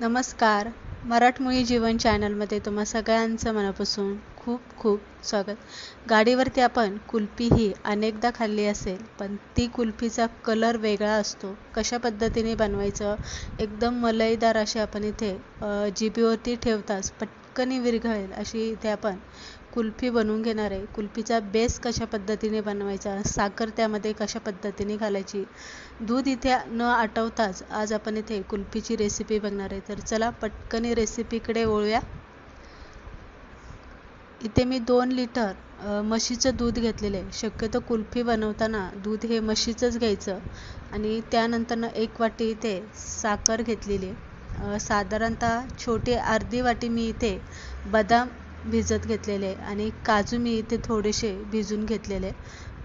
नमस्कार. मराठमोळी जीवन चॅनलमध्ये तुम्हा सगळ्यांचं मनापासून खूप खूप स्वागत. गाडीवरती आपण कुल्फी ही अनेकदा खाल्ली असेल, पण ती कुल्फीचा कलर वेगळा असतो. कशा पद्धतीने बनवायचं, एकदम मलईदार अशी आपण इथे जिभेवरती ठेवताच पटकन विरघळेल अशी इथे आपण कुल्फी बनवून घेणार आहे. कुल्फीचा बेस कशा पद्धतीने बनवायचा, साखर त्यामध्ये कशा पद्धतीने घालायची, दूध इथे न आटवताच आज आपण इथे कुल्फीची रेसिपी बघणार आहे. तर चला पटकन रेसिपीकडे वळूया. इथे मी 2 लिटर म्हशीचं दूध घेतलेलं आहे. शक्यतो कुल्फी बनवताना दूध हे म्हशीचंच घ्यायचं. आणि त्यानंतर 1 वाटी इथे साखर घेतलेली आहे. साधारणतः छोटी अर्धी वाटी मी इथे बदाम भिजत घेतलेले आहे आणि काजू मी इथे थोडेसे भिजून घेतलेले.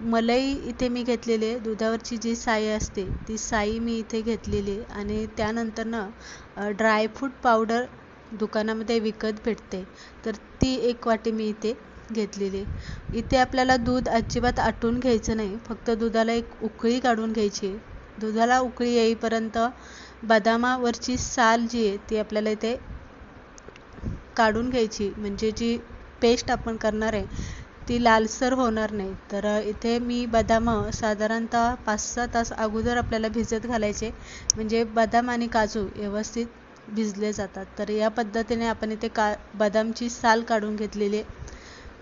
मलई इथे मी घेतलेली आहे. दुधावरची जी साई असते ती साई मी इथे घेतलेली आणि त्यानंतर ड्रायफ्रूट पावडर दुकानामध्ये विकत भेटते, तर ती 1 वाटी मी इथे घेतलेली. इथे आपल्याला दूध अजिबात आटून घ्यायचं नाही, फक्त दुधाला एक उकळी काढून घ्यायची. दुधाला उकळी येईपर्यंत बदामावरची साल जी आहे ती आपल्याला इथे काढून घ्यायची, म्हणजे जी पेस्ट आपण करणार आहे ती लालसर होणार नाही. तर इथे मी बदाम साधारणतः 5-6 तास अगोदर आपल्याला भिजत घालायचे, म्हणजे बदाम आणि काजू व्यवस्थित भिजले जातात. तर या पद्धतीने आपण इथे बदामची साल काढून घेतलेली आहे.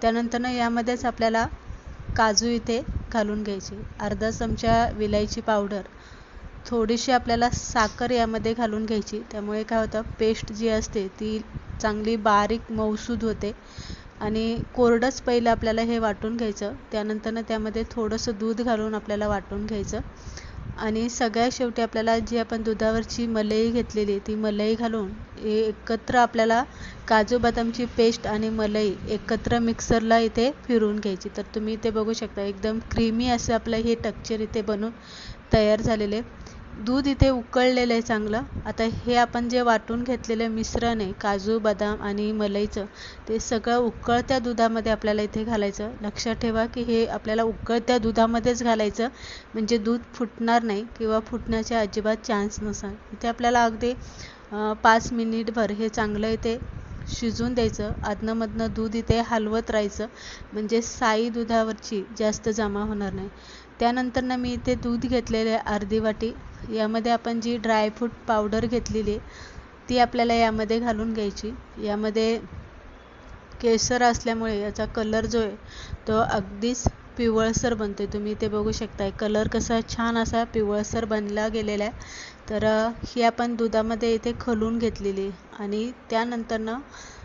त्यानंतर यामध्येच आपल्याला काजू इथे घालून घ्यायची. अर्धा चमचा विलायची पावडर, थोडीशी आपल्याला साखर यामध्ये घालून घ्यायची. त्यामुळे काय होतं, पेस्ट जी असते ती चांगली बारीक मऊसूद होते. आणि कोरडंच पहिलं आपल्याला हे वाटून घ्यायचं. त्यानंतर त्यामध्ये थोडंसं दूध घालून आपल्याला वाटून घ्यायचं. आणि सगळ्यात शेवटी आपल्याला जी आपण दुधावरची मलई घेतलेली ती मलई घालून हे एकत्र आपल्याला काजू बदामची पेस्ट आणि मलई एकत्र मिक्सरला इथे फिरवून घ्यायची. तर तुम्ही इथे बघू शकता एकदम क्रीमी असं आपलं हे टेक्स्चर इथे बनून तयार झालेले. दूध इथे उकळलेलं आहे चांगलं. आता हे आपण जे वाटून घेतलेलं मिश्रण आहे काजू बदाम आणि मलईचं, ते सगळं उकळत्या दुधामध्ये आपल्याला इथे घालायचं. लक्षात ठेवा की हे आपल्याला उकळत्या दुधामध्येच घालायचं, म्हणजे दूध फुटणार नाही किंवा फुटण्याचे अजिबात चान्स नसणार. इथे आपल्याला अगदी 5 मिनिटभर हे चांगलं इथे शिजून द्यायचं. आदनंमधनं दूध इथे हलवत राहायचं, म्हणजे साई दुधावरची जास्त जमा होणार नाही. त्यानंतर मी इथे दूध घेतलेले अर्धी वाटी, यामध्ये आपण जी ड्रायफ्रूट पावडर घेतलेली ती आपल्याला यामध्ये घालून घ्यायची. यामध्ये केसर असल्यामुळे याचा कलर जो आहे तो अगदीच पिवळसर बनतो. तुम्ही इथे बघू शकताय कलर कसा छान असा पिवळसर बनला गेलेला आहे. तर ही आपण दुधामध्ये इथे खलून घेतलेली आणि त्यानंतर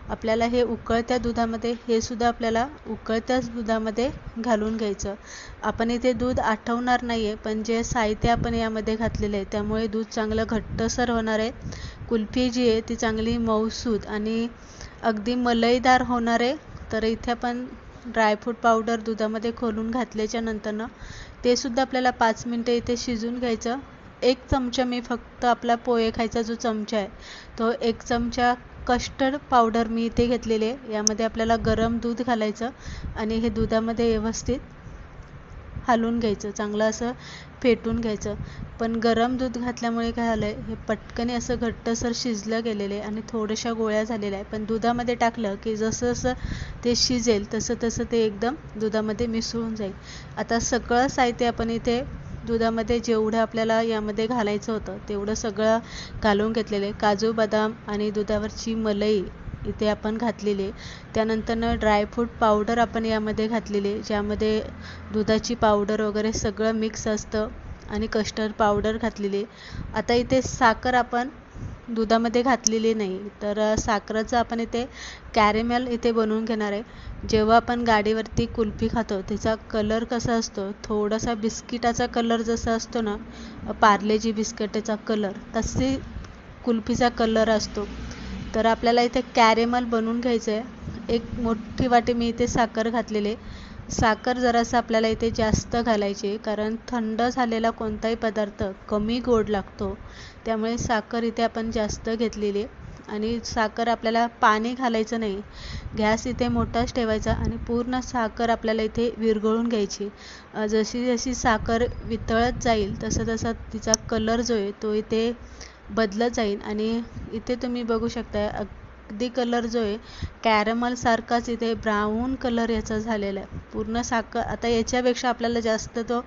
आपल्याला हे उकळत्या दुधामध्ये हे सुद्धा आपल्याला उकळत्याच दुधामध्ये घालून घ्यायचं. आपण इथे दूध आटवणार नाही आहे, पण जे साहित्य आपण यामध्ये घातलेलं आहे त्यामुळे दूध चांगलं घट्टसर होणार आहे. कुल्फी जी आहे ती चांगली मऊसूद आणि अगदी मलईदार होणार आहे. तर इथे आपण ड्रायफ्रूट पावडर दुधामध्ये खोलून घातल्याच्या नंतर ते सुद्धा आपल्याला 5 मिनटं इथे शिजून घ्यायचं. 1 चमचा मी फक्त आपला पोहे खायचा जो चमचा आहे तो 1 चमचा कस्टर्ड पावडर मी इथे घेतलेले आहे. यामध्ये आपल्याला गरम दूध घालायचं आणि हे दुधामध्ये व्यवस्थित हलवून घ्यायचं, चांगलं असं फेटून घ्यायचं. पण गरम दूध घातल्यामुळे काय झालं आहे, हे पटकन असं घट्टसर शिजलं गेलेलं आहे आणि थोड्याशा गोळ्या झालेल्या आहे. पण दुधामध्ये टाकलं की जसं जसं ते शिजेल तसं तसं ते एकदम दुधामध्ये मिसळून जाईल. आता सगळं साहित्य आपण इथे दुधामध्ये जेवढं आपल्याला यामध्ये घालायचं होतं तेवढं सगळं घालून घेतलेलं आहे. काजू बदाम आणि दुधावरची मलई इथे आपण घातलेली आहे. त्यानंतर ड्रायफ्रूट पावडर आपण यामध्ये घातलेली आहे, ज्यामध्ये दुधाची पावडर वगैरे सगळं मिक्स असतं आणि कस्टर्ड पावडर घातलेली आहे. आता इथे साखर आपण दुधामध्ये घातलेली नाही, तर साखरेचं आपण इथे कॅरेमेल इथे बनवून घेणार आहे. जेव्हा आपण गाडीवरती कुल्फी खातो त्याचा कलर कसा असतो, थोडासा बिस्किटाचा कलर जसा असतो ना, पार्लेजी बिस्किटाचा कलर, तसे कुल्फीचा कलर असतो. तर आपल्याला इथे कॅरेमल बनवून घ्यायचं आहे. 1 मोठी वाटी मी इथे साखर घातलेली. साखर जरासं आपल्याला इथे जास्त घालायची, कारण थंड झालेला कोणताही पदार्थ कमी गोड लागतो, त्यामुळे साखर इथे आपण जास्त घेतलेली. आणि साखर आपल्याला पाणी घालायचं नाही, गॅस इथे मोठाच ठेवायचा आणि पूर्ण साखर आपल्याला इथे विरघळून घ्यायची. जशी जशी साखर वितळत जाईल तसं तसा तिचा कलर जो आहे तो इथे बदलत जाईल. आणि इथे तुम्ही बघू शकता अगदी कलर जो आहे कॅरमल सारखाच इथे ब्राऊन कलर याचा झालेला आहे. पूर्ण साखर आता याच्यापेक्षा आपल्याला जास्त तो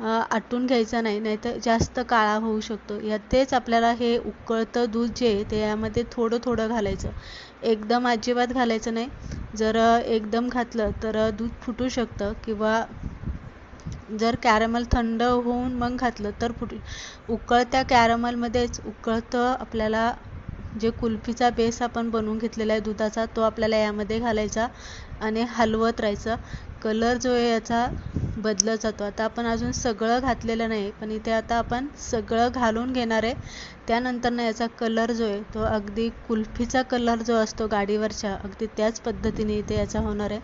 आटून घ्यायचा नाही, नाहीतर जास्त काळा होऊ शकतो. यातच आपल्याला हे उकळतं दूध जे आहे ते यामध्ये थोडं थोडं घालायचं, एकदम अजिबात घालायचं नाही. जर एकदम घातलं तर दूध फुटू शकतं, किंवा जर कॅरमल थंड होऊन मग घातलं तर उकळत्या कॅरमलमध्येच उकळतं आपल्याला जे कुल्फीचा बेस आपण बनवून घेतलेला आहे दुधाचा, तो आपल्याला यामध्ये घालायचा आणि हलवत राहायचं. कलर जो आहे याचा बदलत जातो. आता आपण अजून सगळं घातलेलं नाही, पण इथे आता आपण सगळं घालून घेणार आहे. त्यानंतर याचा कलर जो आहे तो अगदी कुल्फीचा कलर जो असतो गाडीवरच्या, अगदी त्याच पद्धतीने इथे याचा होणार आहे.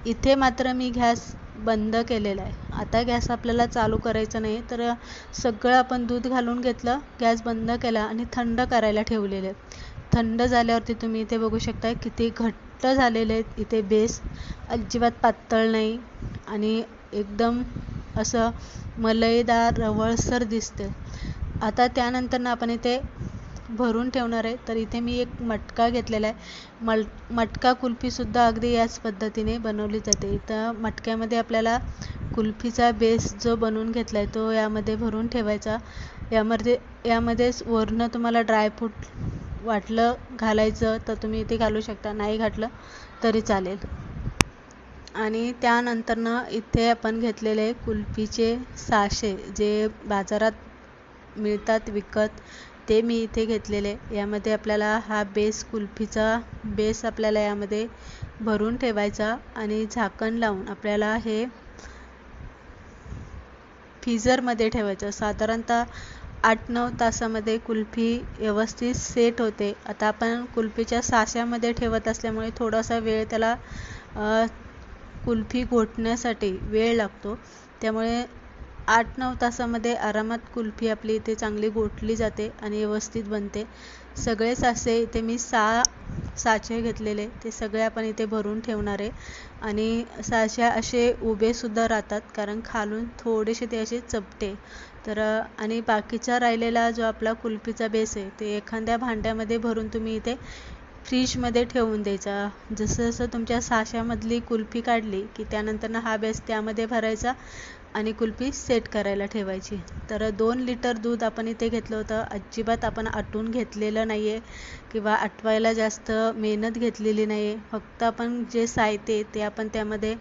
इथे मात्र मी गॅस बंद केलेला आहे. आता गॅस आपल्याला चालू करायचा नाही. तर सगळं आपण दूध घालून घेतलं, गॅस बंद केला आणि थंड करायला ठेवलेले. थंड झाल्यावरती तुम्ही इथे बघू शकता किती घट्ट झालेले आहेत. इथे बेस अजिबात पातळ नाही आणि एकदम असं मलईदार रवळसर दिसते. आता त्यानंतर आपण इथे भरून ठेवणार आहे. तर इथे मी एक मटका घेतलेला आहे. मटका कुल्फीसुद्धा अगदी याच पद्धतीने बनवली जाते. इथं मटक्यामध्ये आपल्याला कुल्फीचा बेस जो बनवून घेतला आहे तो यामध्ये भरून ठेवायचा. यामध्येच वरनं तुम्हाला ड्रायफ्रूट वाटलं घालायचं तर तुम्ही इथे घालू शकता, नाही घातलं तरी चालेल. आणि त्यानंतर इथे आपण घेतलेले कुल्फीचे साचे जे बाजारात मिळतात विकत, ते मी इथे घेतलेले. यामध्ये आपल्याला हा बेस कुल्फीचा बेस आपल्याला यामध्ये भरून ठेवायचा आणि झाकण लावून आपल्याला हे फ्रीझरमध्ये ठेवायचं. साधारणतः 8-9 तासामध्ये कुल्फी व्यवस्थित सेट होते. आता आपण कुल्फीच्या साच्यामध्ये ठेवत असल्यामुळे थोडासा वेळ त्याला कुल्फी घोटण्यासाठी वेळ लागतो. त्यामुळे 8-9 तासामध्ये आरामात कुल्फी आपली इथे चांगली घोटली जाते आणि व्यवस्थित बनते. सगळे साचे इथे मी 6 साचे घेतलेले, ते सगळे आपण इथे भरून ठेवणार आहे. आणि साचे असे उभेसुद्धा राहतात, कारण खालून थोडेसे ते असे चपटे. तर आणि बाकीचा राहिलेला जो आपला कुल्फीचा बेस आहे ते एखाद्या भांड्यामध्ये भरून तुम्ही इथे फ्रीजमध्ये ठेवून द्यायचा. जसं जसं तुमच्या साच्यामधली कुल्फी काढली की त्यानंतर हा बेस त्यामध्ये भरायचा आणि कुल्फी सेट करायला ठेवायची. तर 2 लिटर दूध आपण इथे घेतलं होतं. अजिबात आपण आटून घेतलेलं नाही आहे किंवा आटवायला जास्त मेहनत घेतलेली नाही आहे. फक्त आपण जे साहित्य ते आपण त्यामध्ये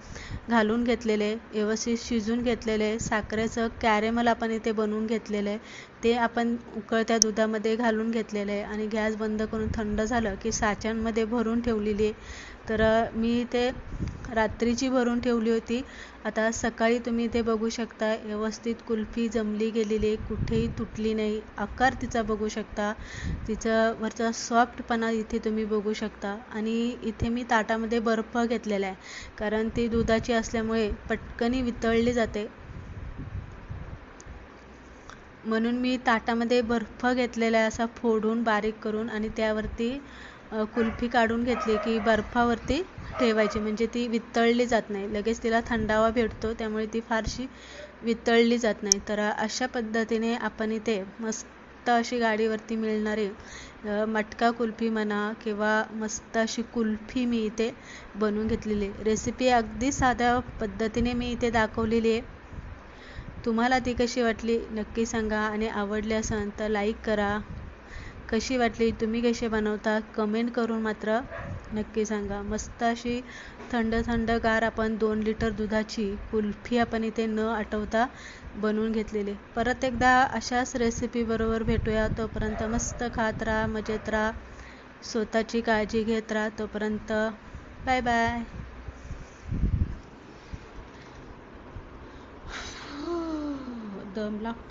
घालून घेतलेले, व्यवस्थित शिजून घेतलेले. साखरेचं कॅरेमल आपण इथे बनवून घेतलेलं आहे, ते आपण उकळत्या दुधामध्ये घालून घेतलेलं आहे आणि गॅस बंद करून थंड झालं की साच्यांमध्ये भरून ठेवलेली आहे. तर मी इथे रात्रीची भरून ठेवली होती. आता सकाळी तुम्ही इथे बघू शकता व्यवस्थित कुल्फी जमली गेलेली आहे, कुठेही तुटली नाही. आकार तिचा बघू शकता, तिचा वरचा सॉफ्टपणा इथे तुम्ही बघू शकता. आणि इथे मी ताटामध्ये बर्फ घेतलेला आहे, कारण ती दुधाची असल्यामुळे पटकनी वितळली जाते. म्हणून मी ताटामध्ये बर्फ घेतलेला आहे असा फोडून बारीक करून, आणि त्यावरती कुल्फी काढून घेतली की बर्फावरती ठेवायची, म्हणजे ती वितळली जात नाही. लगेच तिला थंडावा भेटतो, त्यामुळे ती फारशी वितळली जात नाही. तर अशा पद्धतीने आपण इथे मस्त अशी गाडीवरती मिळणारी मटका कुल्फी म्हणा किंवा मस्त अशी कुल्फी मी इथे बनवून घेतलेली आहे. रेसिपी अगदी साध्या पद्धतीने मी इथे दाखवलेली आहे. तुम्हाला ती कशी वाटली नक्की सांगा, आणि आवडली असेल तर लाईक करा. कशी वाटली, तुम्ही कसे बनवता, कमेंट करून मात्र नक्की सांगा. मस्त अशी थंडगार आपण 2 लिटर दुधाची कुल्फी आपण इथे न आटवता बनवून घेतलेली. परत एकदा अशाच रेसिपीबरोबर भेटूया. तोपर्यंत मस्त खात राहा, मजेत राहा, स्वतःची काळजी घेत राहा. तोपर्यंत बाय बाय. दम लागतो.